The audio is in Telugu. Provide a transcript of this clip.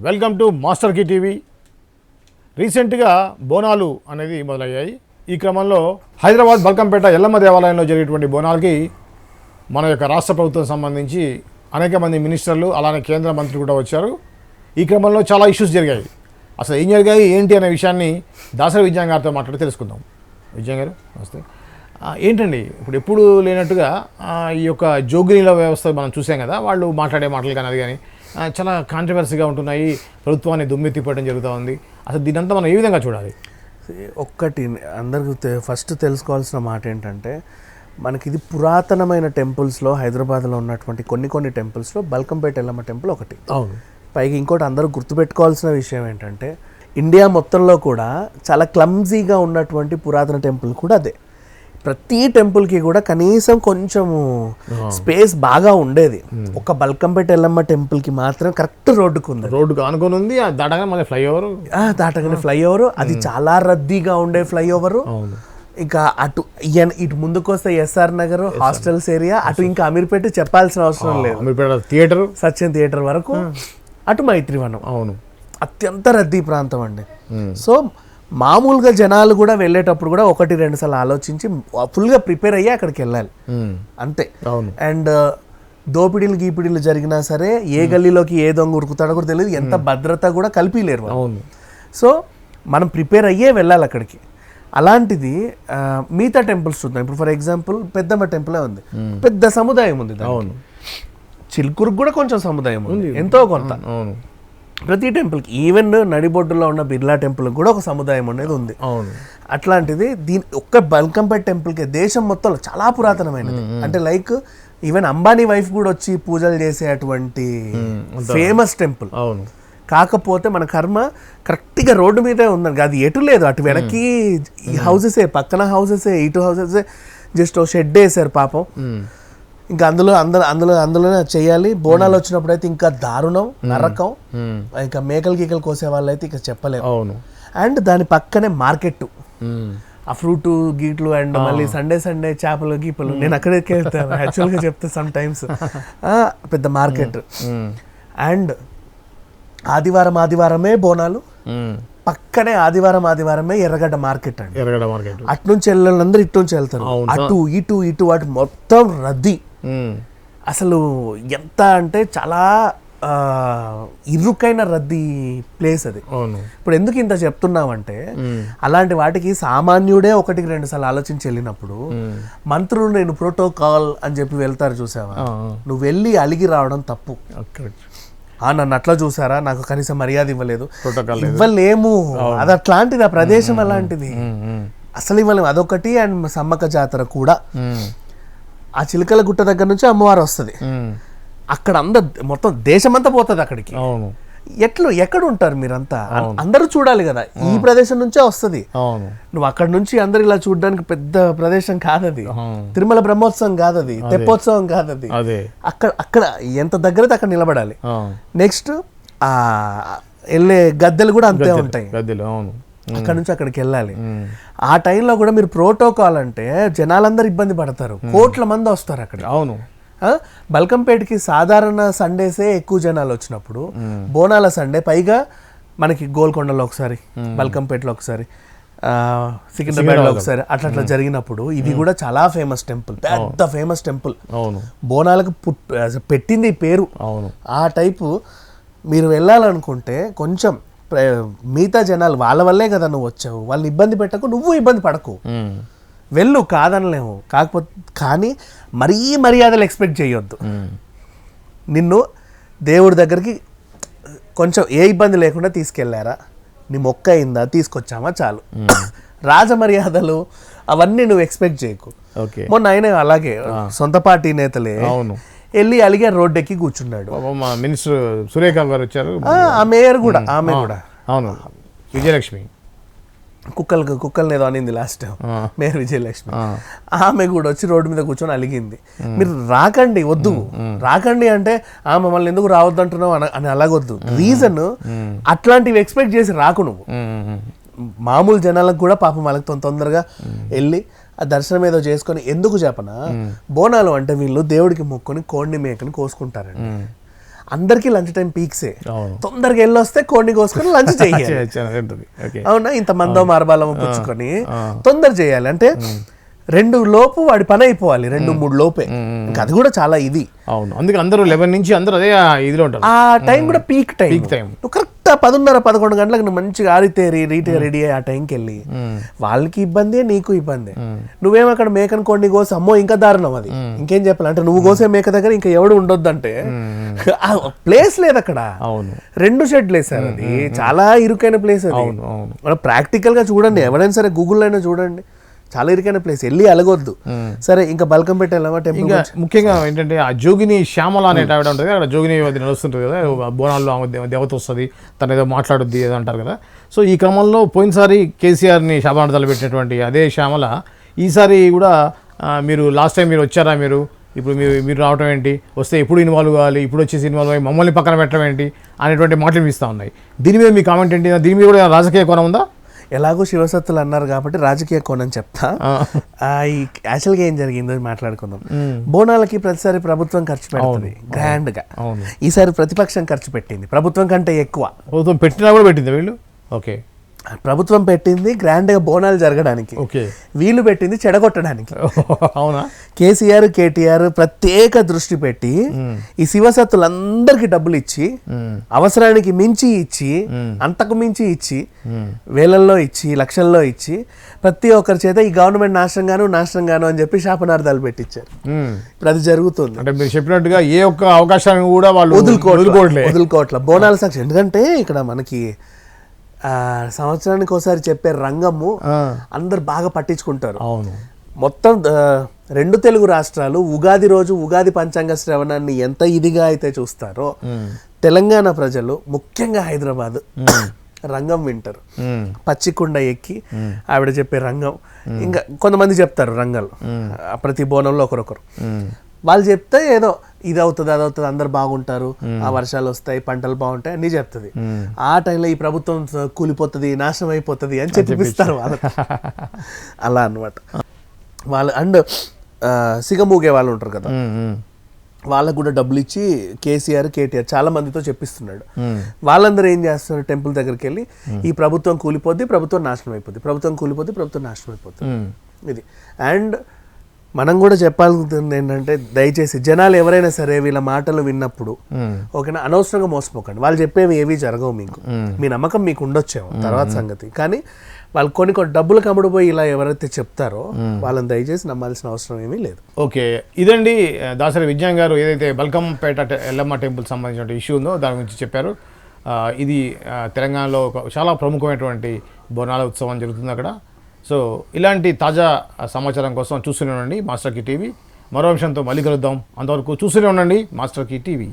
Welcome to master key TV. రీసెంట్గా బోనాలు అనేది మొదలయ్యాయి. ఈ క్రమంలో హైదరాబాద్ బల్కంపేట ఎల్లమ్మ దేవాలయంలో జరిగేటువంటి బోనాలకి మన యొక్క రాష్ట్ర ప్రభుత్వం సంబంధించి అనేక మంది మినిస్టర్లు అలానే కేంద్ర మంత్రులు కూడా వచ్చారు. ఈ క్రమంలో చాలా ఇష్యూస్ జరిగాయి. అసలు ఏం జరిగాయి ఏంటి అనే విషయాన్ని దాసరి విజయన్ గారితో మాట్లాడి తెలుసుకుందాం. విజయన్ గారు నమస్తే. ఏంటండి ఇప్పుడు ఎప్పుడు లేనట్టుగా ఈ యొక్క జోగినీల వ్యవస్థ మనం చూసాం కదా, వాళ్ళు మాట్లాడే మాటలు కానీ అది కానీ చాలా కాంట్రవర్సీగా ఉంటున్నాయి. ప్రభుత్వాన్ని దుమ్మెత్తిపోవడం జరుగుతూ ఉంది. అసలు దీనంతా మనం ఏ విధంగా చూడాలి? ఒక్కటి అందరికి ఫస్ట్ తెలుసుకోవాల్సిన మాట ఏంటంటే, మనకి ఇది పురాతనమైన టెంపుల్స్లో హైదరాబాద్లో ఉన్నటువంటి కొన్ని టెంపుల్స్లో బల్కంపేట ఎల్లమ్మ టెంపుల్ ఒకటి. అవును. పైగా ఇంకోటి అందరూ గుర్తుపెట్టుకోవాల్సిన విషయం ఏంటంటే, ఇండియా మొత్తంలో కూడా చాలా క్లమ్జీగా ఉన్నటువంటి పురాతన టెంపుల్ కూడా అదే. ప్రతి టెంపుల్కి కూడా కనీసం కొంచెము స్పేస్ బాగా ఉండేది. ఒక బల్కంపేట ఎల్లమ్మ టెంపుల్కి మాత్రం కరెక్ట్ రోడ్డుకు ఉంది, రోడ్డుకు ఆనుకొని ఉంది. దాటగానే ఫ్లైఓవర్, దాటగానే ఫ్లైఓవర్, అది చాలా రద్దీగా ఉండే ఫ్లైఓవర్. ఇంకా ఇటు ముందుకు వస్తే ఎస్ఆర్ నగర్ హాస్టల్స్ ఏరియా, అటు ఇంకా అమీర్పేట చెప్పాల్సిన అవసరం లేదు, అమీర్పేట థియేటర్, సత్యం థియేటర్ వరకు, అటు మైత్రివనం. అవును, అత్యంత రద్దీ ప్రాంతం అండి. సో మామూలుగా జనాలు కూడా వెళ్ళేటప్పుడు కూడా 1-2 సార్లు ఆలోచించి ఫుల్గా ప్రిపేర్ అయ్యి అక్కడికి వెళ్ళాలి అంతే. అండ్ దోపిడీలు గీపిడీలు జరిగినా సరే ఏ గల్లీలోకి ఏ దొంగ ఉరుకుతాడో కూడా తెలియదు, ఎంత భద్రత కూడా కల్పిలేరు. సో మనం ప్రిపేర్ అయ్యే వెళ్ళాలి అక్కడికి. అలాంటిది మిగతా టెంపుల్స్ చూద్దాం. ఇప్పుడు ఫర్ ఎగ్జాంపుల్ పెద్దమ్మ టెంపులే ఉంది, పెద్ద సముదాయం ఉంది. అవును, చిలుకూరుకు కూడా కొంచెం సముదాయం ఉంది, ఎంతో కొంత. అవును, ప్రతి టెంపుల్కి, ఈవెన్ నడిబొడ్డులో ఉన్న బిర్లా టెంపుల్ కూడా ఒక సముదాయం అనేది ఉంది. అవును, అట్లాంటిది ఒక్క బల్కంపేట టెంపుల్కి దేశం మొత్తంలో చాలా పురాతనమైనది. అంటే లైక్ ఈవెన్ అంబానీ వైఫ్ కూడా వచ్చి పూజలు చేసే అటువంటి ఫేమస్ టెంపుల్. అవును, కాకపోతే మన కర్మ కరెక్ట్గా రోడ్డు మీదే ఉందండి, అది ఎటు లేదు. అటు వెనక్కి హౌసెసే, పక్కన హౌసెసే, ఇటు హౌసెసే, జస్ట్ షెడ్ వేసారు పాపం. ఇంకా అందులోనే చేయాలి. బోనాలు వచ్చినప్పుడు అయితే ఇంకా దారుణం, నరకం. ఇంకా మేకలు గీకలు కోసే వాళ్ళు అయితే ఇక చెప్పలేము. అవును, అండ్ దాని పక్కనే మార్కెట్, ఆ ఫ్రూట్ గీట్లు, అండ్ మళ్ళీ సండే చేపలు గీపలు. నేను అక్కడికి వెళ్తాను యాక్చువల్గా చెప్తే సమ్ టైమ్స్. పెద్ద మార్కెట్. అండ్ ఆదివారమే బోనాలు, పక్కనే ఆదివారమే ఎర్రగడ్డ మార్కెట్ అండి. ఎర్రగడ్డ మార్కెట్ అటు నుంచి వెళ్ళాలందరూ ఇటు నుంచి వెళ్తారు, అటు ఇటు అటు మొత్తం రద్దీ. అసలు ఎంత అంటే చాలా ఇరుకైన రద్దీ ప్లేస్ అది. ఇప్పుడు ఎందుకు ఇంత చెప్తున్నామంటే, అలాంటి వాటికి సామాన్యుడే 1-2 సార్లు ఆలోచించి వెళ్ళినప్పుడు మంత్రులు నేను ప్రోటోకాల్ అని చెప్పి వెళ్తారు చూసావా, నువ్వు వెళ్ళి అలిగి రావడం తప్పు. నన్ను అట్లా చూసారా, నాకు కనీసం మర్యాద ఇవ్వలేము. అది అట్లాంటిది, ఆ ప్రదేశం అలాంటిది, అసలు ఇవ్వలేము. అదొకటి. అండ్ సమ్మక్క జాతర కూడా ఆ చిలకల గుట్ట దగ్గర నుంచి అమ్మవారు వస్తుంది, అక్కడ మొత్తం దేశమంతా పోతుంది అక్కడికి. ఎక్కడ ఉంటారు మీరంతా? అందరూ చూడాలి కదా, ఈ ప్రదేశం నుంచే వస్తుంది. నువ్వు అక్కడ నుంచి అందరు ఇలా చూడడానికి పెద్ద ప్రదేశం కాదది, తిరుమల బ్రహ్మోత్సవం కాదది, తెప్పోత్సవం కాదది. అక్కడ ఎంత దగ్గర అక్కడ నిలబడాలి. నెక్స్ట్ వెళ్ళే గద్దెలు కూడా అంతే ఉంటాయి, అక్కడ నుంచి అక్కడికి వెళ్ళాలి. ఆ టైంలో కూడా మీరు ప్రోటోకాల్ అంటే జనాలందరూ ఇబ్బంది పడతారు, కోట్ల మంది వస్తారు అక్కడ. అవును, బల్కంపేటకి సాధారణ సండేసే ఎక్కువ జనాలు వచ్చినప్పుడు బోనాల సండే, పైగా మనకి గోల్కొండలో ఒకసారి, బల్కంపేటలో ఒకసారి, సికింద్రాబాద్లో ఒకసారి, అట్లా జరిగినప్పుడు ఇది కూడా చాలా ఫేమస్ టెంపుల్, పెద్ద ఫేమస్ టెంపుల్. అవును, బోనాలకు పెట్టింది పేరు. అవును, ఆ టైపు మీరు వెళ్ళాలనుకుంటే కొంచెం మిగతా జనాలు వాళ్ళ వల్లే కదా నువ్వు వచ్చావు, వాళ్ళని ఇబ్బంది పెట్టకు, నువ్వు ఇబ్బంది పడకు, వెళ్ళు, కాదనలేము. కానీ మరీ మర్యాదలు ఎక్స్పెక్ట్ చేయొద్దు. నిన్ను దేవుడి దగ్గరికి కొంచెం ఏ ఇబ్బంది లేకుండా తీసుకెళ్లారా, నీ మొక్క అయిందా, తీసుకొచ్చామా, చాలు. రాజమర్యాదలు అవన్నీ నువ్వు ఎక్స్పెక్ట్ చేయకు. మొన్న ఆయన అలాగే సొంత పార్టీ నేతలే వెళ్ళి అలిగే రోడ్డు ఎక్కి కూర్చున్నాడు. మినిస్టర్ సురేఖ గారు వచ్చారు, ఆ మేయర్ కూడా, ఆమె కూడా. అవును, విజయలక్ష్మి కుక్కల్ని ఏదో అనింది లాస్ట్ టైం, మేయర్ విజయలక్ష్మి. ఆమె కూడా వచ్చి రోడ్డు మీద కూర్చొని అలిగింది. మీరు రాకండి, వద్దు, రాకండి అంటే మమ్మల్ని ఎందుకు రావద్దు అంటున్నావు అని అలాగొద్దు. రీజన్ అట్లాంటివి ఎక్స్పెక్ట్ చేసి రాకు నువ్వు. మామూలు జనాలకు కూడా పాపం వాళ్ళకి తొందరగా వెళ్ళి ఆ దర్శనం ఏదో చేసుకొని, ఎందుకు చెప్పనా, బోనాలు అంటే వీళ్ళు దేవుడికి మొక్కుని కోడిని మేకని కోసుకుంటారండి. అందరికీ లంచ్ టైం పీక్సే. అవును. తొందరగా వెళ్ళొస్తే కోడిని కోసుకొని లంచ్ చేయాలి. ఓకే. అవునా, ఇంత మందో మార్బాలమో పుచ్చుకొని తొందర చేయాలి. అంటే 2 లోపు వాడి పని అయిపోవాలి, 2-3 లోపే. ఇంకా అది కూడా చాలా ఇది. అవును, అందుకే అందరూ 11 నుంచి అందరూ అదే ఇదిలో ఉంటారు. ఆ టైం కూడా పీక్ టైం. నువ్వు కరెక్ట్ 10:30-11 గంటలకు నువ్వు మంచిగా ఆరితేరి రెడీ అయ్యి ఆ టైంకి వెళ్ళి వాళ్ళకి ఇబ్బంది, నీకు ఇబ్బంది. నువ్వేమో అక్కడ మేకను కొన్ని కోసి అమ్మో ఇంకా దారుణం అది. ఇంకేం చెప్పాలి అంటే నువ్వు కోసే మేక దగ్గర ఇంకా ఎవడు ఉండొద్దంటే ప్లేస్ లేదు అక్కడ. అవును, 2 షెడ్లు వేసారు. అది చాలా ఇరుకైన ప్లేస్ అది. మనం ప్రాక్టికల్ గా చూడండి, ఎవరైనా సరే గూగుల్ అయినా చూడండి, చాలా ఇరుకైన ప్లేస్, వెళ్ళి అలగొద్దు. సరే, ఇంకా బల్కంపేట వెళ్ళామా టెంపుల్? ఇంకా ముఖ్యంగా ఏంటంటే ఆ జోగిని శ్యామల అనేట ఆవిడ ఉంటుంది, అక్కడ జోగిని అది నడుస్తుంటుంది కదా, బోనాల్లో ఆమె దేవత వస్తుంది, తను ఏదో మాట్లాడుద్ది ఏదో అంటారు కదా. సో ఈ క్రమంలో పోయినసారి కేసీఆర్ని శాపనార్థాలు పెట్టినటువంటి అదే శ్యామల ఈసారి కూడా మీరు లాస్ట్ టైం మీరు వచ్చారా, ఇప్పుడు మీరు రావటం ఏంటి, వస్తే ఎప్పుడు ఇన్వాల్వ్ కావాలి, ఇప్పుడు వచ్చేసి ఇన్వాల్వ్ అయ్యి మమ్మల్ని పక్కన పెట్టడం ఏంటి అనేటువంటి మాటలు వినిపిస్తూ ఉన్నాయి. దీని మీద మీ కామెంట్ ఏంటి? దీని మీద కూడా రాజకీయ కోణం ఉందా? ఎలాగో శివసత్తులు అన్నారు కాబట్టి రాజకీయ కోణం చెప్తా. యాక్చువల్గా ఏం జరిగిందో మాట్లాడుకుందాం. బోనాలకి ప్రతిసారి ప్రభుత్వం ఖర్చు పెడుతుంది గ్రాండ్ గా. ఈసారి ప్రతిపక్షం ఖర్చు పెట్టింది ప్రభుత్వం కంటే ఎక్కువ. ప్రభుత్వం పెట్టినా కూడా పెట్టింది వీళ్ళు. ఓకే, ప్రభుత్వం పెట్టింది గ్రాండ్ గా బోనాలు జరగడానికి, వీళ్ళు పెట్టింది చెడగొట్టడానికి. అవునా? కేసీఆర్ కేటీఆర్ ప్రత్యేక దృష్టి పెట్టి ఈ శివసత్తులందరికీ డబ్బులు ఇచ్చి, అవసరానికి మించి ఇచ్చి, అంతకు మించి ఇచ్చి, వేలల్లో ఇచ్చి, లక్షల్లో ఇచ్చి, ప్రతి ఒక్కరి చేత ఈ గవర్నమెంట్ నాశనం గాను అని చెప్పి శాపనార్థాలు పెట్టించారు. ఇప్పుడు అది జరుగుతుంది. అంటే మీరు చెప్పినట్టుగా ఏ ఒక్క అవకాశాన్ని కూడా వాళ్ళు వదులుకోవట్ల బోనాల సాక్షి. ఎందుకంటే ఇక్కడ మనకి సంవత్సరానికి ఒకసారి చెప్పే రంగము అందరు బాగా పట్టించుకుంటారు. అవును, మొత్తం 2 తెలుగు రాష్ట్రాలు ఉగాది రోజు ఉగాది పంచాంగ శ్రవణాన్ని ఎంత ఇదిగా అయితే చూస్తారో, తెలంగాణ ప్రజలు ముఖ్యంగా హైదరాబాద్ రంగం వింటారు. పచ్చికుండ ఎక్కి ఆవిడ చెప్పే రంగం, ఇంకా కొంతమంది చెప్తారు రంగాలు, ప్రతి బోనంలో ఒకరొకరు. వాళ్ళు చెప్తే ఏదో ఇది అవుతుంది అది అవుతుంది, అందరు బాగుంటారు, ఆ వర్షాలు వస్తాయి, పంటలు బాగుంటాయి అన్నీ చెప్తుంది. ఆ టైంలో ఈ ప్రభుత్వం కూలిపోతుంది, నాశనం అయిపోతుంది అని చెప్పిస్తారు వాళ్ళు. అలా అనమాట వాళ్ళు. అండ్ సిగమూగే వాళ్ళు ఉంటారు కదా, వాళ్ళకు కూడా డబ్బులు ఇచ్చి కేసీఆర్ కేటీఆర్ చాలా మందితో చెప్పిస్తున్నాడు. వాళ్ళందరూ ఏం చేస్తున్నారు, టెంపుల్ దగ్గరికి వెళ్ళి ఈ ప్రభుత్వం కూలిపోద్ది, ప్రభుత్వం నాశనం అయిపోద్ది, ప్రభుత్వం కూలిపోద్ది, ప్రభుత్వం నాశనం అయిపోద్ది ఇది. అండ్ మనం కూడా చెప్పాల్సింది ఏంటంటే, దయచేసి జనాలు ఎవరైనా సరే వీళ్ళ మాటలు విన్నప్పుడు ఓకేనా, అనవసరంగా మోసపోకండి. వాళ్ళు చెప్పేవి ఏవి జరగవు మీకు, మీ నమ్మకం మీకు ఉండొచ్చేమో తర్వాత సంగతి, కానీ వాళ్ళు కొన్ని డబ్బులు కమ్ముడుపోయి ఇలా ఎవరైతే చెప్తారో వాళ్ళని దయచేసి నమ్మాల్సిన అవసరం ఏమీ లేదు. ఓకే, ఇదండి దాసరి విజ్ఞాన్ గారు ఏదైతే బల్కంపేట ఎల్లమ్మ టెంపుల్ సంబంధించిన ఇష్యూ ఉందో దాని గురించి చెప్పారు. ఇది తెలంగాణలో చాలా ప్రముఖమైనటువంటి బోనాల ఉత్సవం జరుగుతుంది అక్కడ. సో ఇలాంటి తాజా సమాచారం కోసం చూస్తూనే ఉండండి మాస్టర్ కీ టీవీ. మరో అంశంతో మళ్ళీ కలుద్దాం. అంతవరకు చూస్తూనే ఉండండి మాస్టర్ కీ టీవీ.